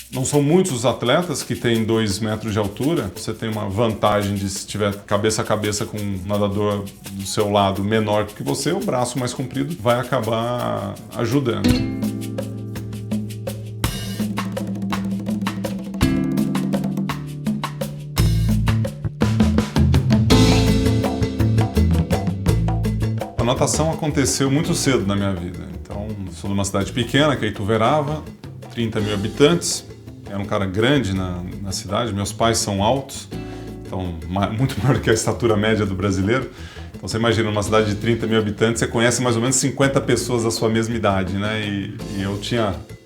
Não são muitos os atletas que têm 2 metros de altura. Você tem uma vantagem de, se tiver cabeça a cabeça com um nadador do seu lado menor que você, o braço mais comprido vai acabar ajudando. A natação aconteceu muito cedo na minha vida. Então, sou de uma cidade pequena, que é Ituverava, 30 mil habitantes. Era um cara grande na cidade, meus pais são altos, então muito maior que a estatura média do brasileiro. Então você imagina, numa cidade de 30 mil habitantes, você conhece mais ou menos 50 pessoas da sua mesma idade, né? E eu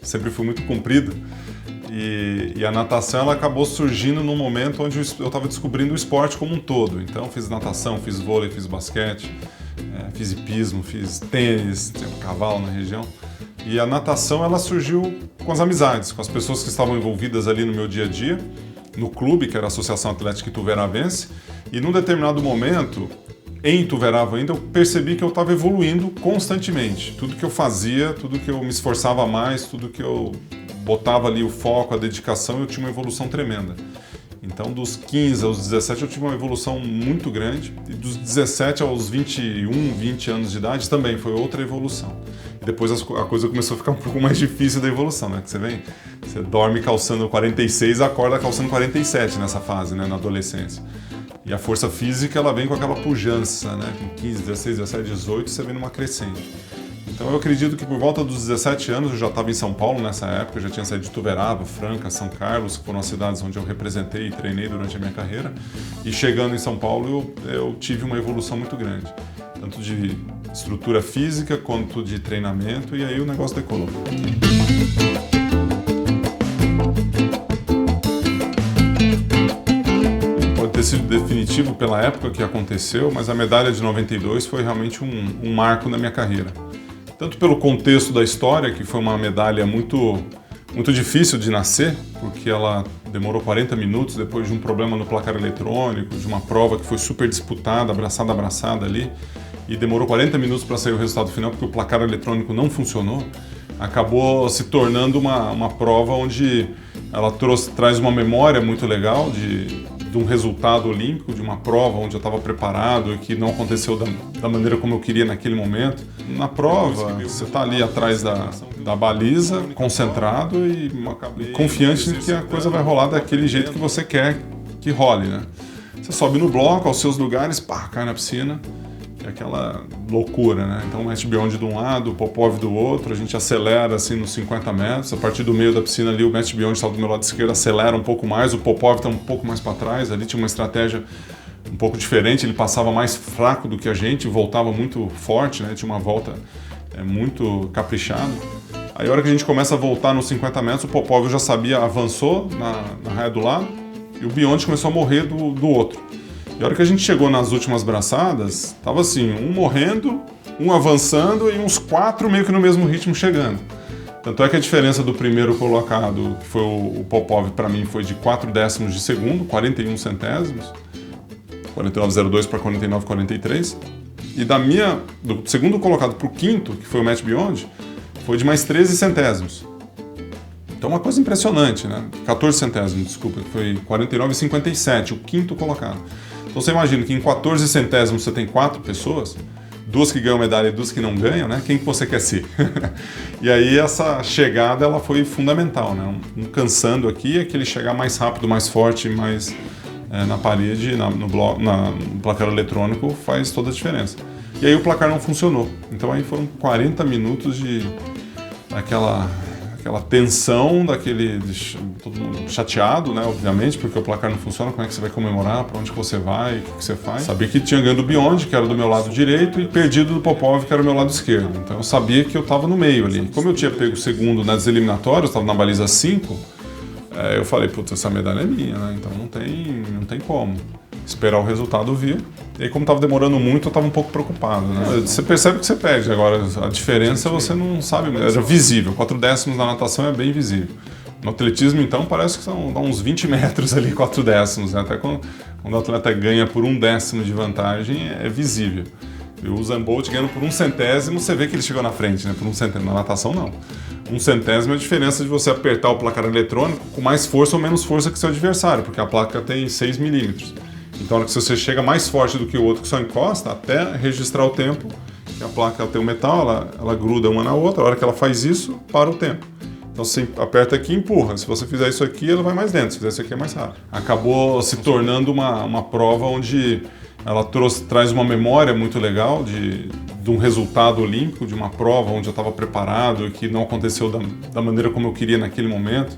sempre fui muito comprido. E a natação ela acabou surgindo num momento onde eu estava descobrindo o esporte como um todo. Então fiz natação, fiz vôlei, fiz basquete, fiz hipismo, fiz tênis, tinha um cavalo na região. E a natação ela surgiu com as amizades, com as pessoas que estavam envolvidas ali no meu dia a dia, no clube, que era a Associação Atlética Ituveravense, e num determinado momento, em Ituverava ainda, eu percebi que eu estava evoluindo constantemente. Tudo que eu fazia, tudo que eu me esforçava mais, tudo que eu botava ali o foco, a dedicação, eu tinha uma evolução tremenda. Então, dos 15 aos 17 eu tive uma evolução muito grande, e dos 17 aos 21, 20 anos de idade também foi outra evolução. E depois a coisa começou a ficar um pouco mais difícil da evolução, né? Que você dorme calçando 46, acorda calçando 47 nessa fase, né? Na adolescência. E a força física, ela vem com aquela pujança, né? Com 15, 16, 17, 18, você vem numa crescente. Então eu acredito que por volta dos 17 anos eu já estava em São Paulo nessa época, eu já tinha saído de Ituverava, Franca, São Carlos, que foram as cidades onde eu representei e treinei durante a minha carreira. E chegando em São Paulo eu tive uma evolução muito grande, tanto de estrutura física quanto de treinamento, e aí o negócio decolou. Pode ter sido definitivo pela época que aconteceu, mas a medalha de 92 foi realmente um marco na minha carreira. Tanto pelo contexto da história, que foi uma medalha muito difícil de nascer, porque ela demorou 40 minutos depois de um problema no placar eletrônico, de uma prova que foi super disputada, abraçada a abraçada ali, e demorou 40 minutos para sair o resultado final porque o placar eletrônico não funcionou. Acabou se tornando uma prova onde ela traz uma memória muito legal de um resultado olímpico, de uma prova onde eu estava preparado e que não aconteceu da maneira como eu queria naquele momento. Na prova, você está ali atrás da baliza, concentrado e confiante de que a coisa vai rolar daquele jeito que você quer que role, né? Você sobe no bloco, aos seus lugares, pá, cai na piscina. É aquela loucura, né? Então o Match Beyond de um lado, o Popov do outro, a gente acelera assim nos 50 metros, a partir do meio da piscina ali o Match Beyond estava do meu lado esquerdo, acelera um pouco mais, o Popov está um pouco mais para trás, ali tinha uma estratégia um pouco diferente, ele passava mais fraco do que a gente, voltava muito forte, né? Tinha uma volta muito caprichada. Aí a hora que a gente começa a voltar nos 50 metros, o Popov já sabia, avançou na raia do lado, e o Beyond começou a morrer do outro. E a hora que a gente chegou nas últimas braçadas, tava assim, um morrendo, um avançando e uns 4 meio que no mesmo ritmo chegando. Tanto é que a diferença do primeiro colocado, que foi o Popov, para mim foi de 4 décimos de segundo, 41 centésimos, 49,02 para 49,43. E do segundo colocado para o quinto, que foi o Match Beyond, foi de mais 13 centésimos. Então uma coisa impressionante, né? 14 centésimos, desculpa, foi 49,57, o quinto colocado. Então você imagina que em 14 centésimos você tem 4 pessoas, 2 que ganham medalha e 2 que não ganham, né? Quem que você quer ser? E aí essa chegada ela foi fundamental, né? Um cansando aqui, aquele chegar mais rápido, mais forte, mais na parede, no placar eletrônico faz toda a diferença. E aí o placar não funcionou. Então aí foram 40 minutos de aquela tensão, todo mundo chateado, né, obviamente, porque o placar não funciona, como é que você vai comemorar, para onde que você vai, o que você faz. Sabia que tinha ganho do Beyond, que era do meu lado direito, e perdido do Popov, que era do meu lado esquerdo. Então eu sabia que eu estava no meio ali. Como eu tinha pego o segundo nas eliminatórias, estava na baliza 5, eu falei, putz, essa medalha é minha, né, então não tem como. Esperar o resultado vir. E aí, como estava demorando muito, eu estava um pouco preocupado, né? Você percebe que você perde, agora a diferença você não sabe, era visível. 4 décimos na natação é bem visível. No atletismo, então, parece que são uns 20 metros ali, 4 décimos, né? Até quando o atleta ganha por 1 décimo de vantagem, é visível. E o Usain Bolt ganhando por 1/100, você vê que ele chegou na frente, né? Por 1/100. Na natação, não. 1/100 é a diferença de você apertar o placar eletrônico com mais força ou menos força que seu adversário, porque a placa tem 6 milímetros. Então, na hora que você chega mais forte do que o outro que só encosta, até registrar o tempo, que a placa tem o metal, ela gruda uma na outra, a hora que ela faz isso, para o tempo. Então você aperta aqui e empurra. Se você fizer isso aqui, ela vai mais lento. Se fizer isso aqui, é mais rápido. Acabou se tornando uma prova onde ela traz uma memória muito legal de um resultado olímpico, de uma prova onde eu estava preparado e que não aconteceu da maneira como eu queria naquele momento.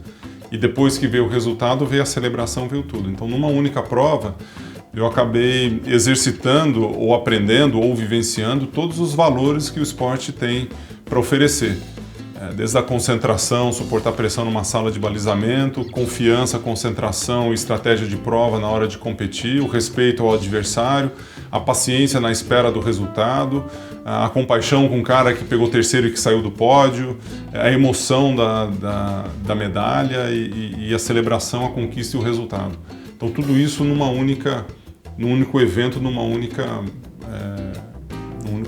E depois que veio o resultado, veio a celebração, veio tudo. Então, numa única prova, eu acabei exercitando ou aprendendo ou vivenciando todos os valores que o esporte tem para oferecer. Desde a concentração, suportar pressão numa sala de balizamento, confiança, concentração e estratégia de prova na hora de competir, o respeito ao adversário, a paciência na espera do resultado, a compaixão com o cara que pegou terceiro e que saiu do pódio, a emoção da medalha e a celebração, a conquista e o resultado. Então tudo isso num único evento, num único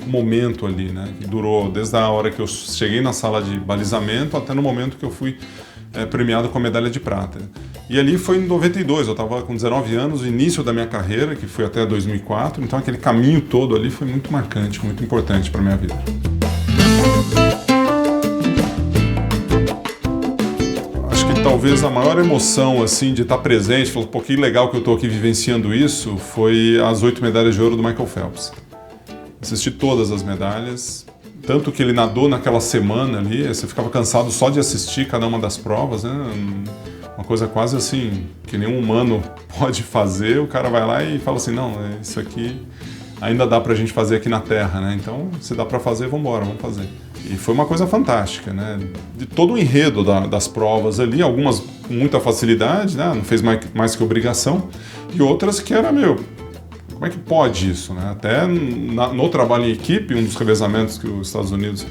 momento ali, né? Que durou desde a hora que eu cheguei na sala de balizamento até no momento que eu fui premiado com a medalha de prata. E ali foi em 92, eu estava com 19 anos, o início da minha carreira, que foi até 2004, então aquele caminho todo ali foi muito marcante, muito importante para a minha vida. Acho que talvez a maior emoção assim, de estar presente, falou, pô, que legal que eu estou aqui vivenciando isso, foi as 8 medalhas de ouro do Michael Phelps. Assisti todas as medalhas, tanto que ele nadou naquela semana ali, você ficava cansado só de assistir cada uma das provas, né? Uma coisa quase assim, que nenhum humano pode fazer, o cara vai lá e fala assim, não, isso aqui ainda dá pra gente fazer aqui na Terra, né? Então, se dá pra fazer, vamos fazer. E foi uma coisa fantástica, né? De todo o enredo das provas ali, algumas com muita facilidade, né? Não fez mais que obrigação, e outras que era, como é que pode isso, né? Até no trabalho em equipe, um dos revezamentos que os Estados Unidos,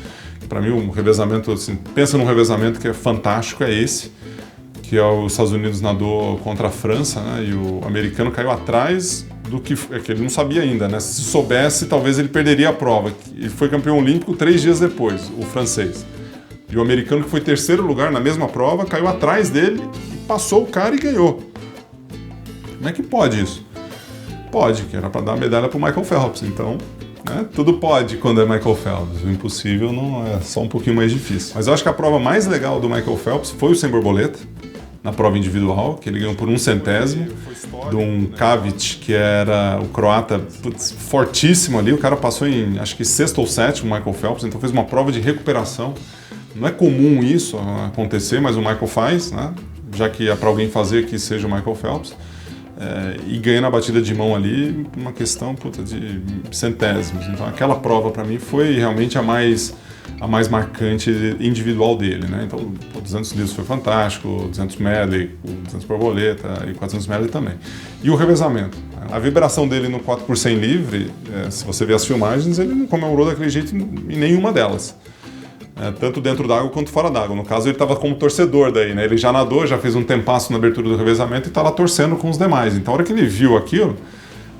para mim, um revezamento, assim, pensa num revezamento que é fantástico, é esse, que os Estados Unidos nadou contra a França, né? E o americano caiu atrás do que ele não sabia ainda, né? Se soubesse, talvez ele perderia a prova. Ele foi campeão olímpico 3 dias depois, o francês. E o americano, que foi terceiro lugar na mesma prova, caiu atrás dele, passou o cara e ganhou. Como é que pode isso? Pode, que era para dar a medalha para o Michael Phelps, então, né, tudo pode quando é Michael Phelps, o impossível não é, só um pouquinho mais difícil. Mas eu acho que a prova mais legal do Michael Phelps foi o sem borboleta, na prova individual, que ele ganhou por 1/100, de um Kavic, que era o croata, fortíssimo ali, o cara passou em, acho que sexto ou sétimo, o Michael Phelps, então fez uma prova de recuperação. Não é comum isso acontecer, mas o Michael faz, né, já que é para alguém fazer que seja o Michael Phelps. E ganha na batida de mão ali uma questão de centésimos. Então aquela prova para mim foi realmente a mais marcante individual dele, né? Então o 200 livros foi fantástico, o 200 medley, o 200 borboleta e 400 medley também. E o revezamento. A vibração dele no 4x100 livre, se você ver as filmagens, ele não comemorou daquele jeito em nenhuma delas. Tanto dentro d'água quanto fora d'água. No caso, ele estava como torcedor daí, né? Ele já nadou, já fez um tempasso na abertura do revezamento e está lá torcendo com os demais. Então, a hora que ele viu aquilo,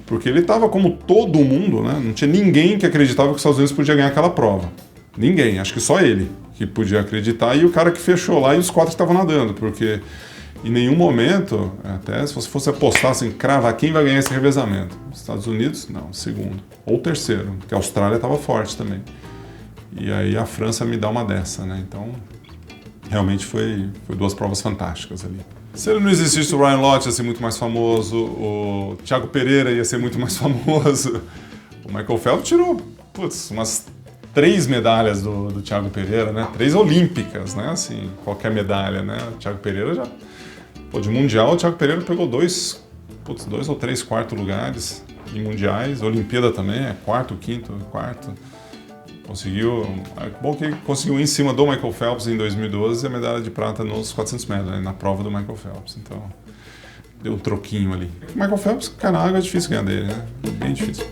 porque ele estava como todo mundo, né? Não tinha ninguém que acreditava que os Estados Unidos podia ganhar aquela prova. Ninguém, acho que só ele que podia acreditar e o cara que fechou lá e os 4 que estavam nadando, porque em nenhum momento, até se você fosse apostar assim, cravar quem vai ganhar esse revezamento. Os Estados Unidos, não, segundo. Ou terceiro, porque a Austrália estava forte também. E aí a França me dá uma dessa, né? Então, realmente foi 2 provas fantásticas ali. Se ele não existisse, o Ryan Lochte ia ser muito mais famoso, o Thiago Pereira ia ser muito mais famoso. O Michael Phelps tirou, umas 3 medalhas do Thiago Pereira, né? 3 olímpicas, né? Assim, qualquer medalha, né? O Thiago Pereira já... de mundial, o Thiago Pereira pegou 2 ou 3 quartos lugares em mundiais. Olimpíada também, quarto, quinto, quarto. Conseguiu, bom que conseguiu em cima do Michael Phelps em 2012 a medalha de prata nos 400 metros, né, na prova do Michael Phelps, então deu um troquinho ali. O Michael Phelps, cai na água, é difícil ganhar dele, né, bem difícil.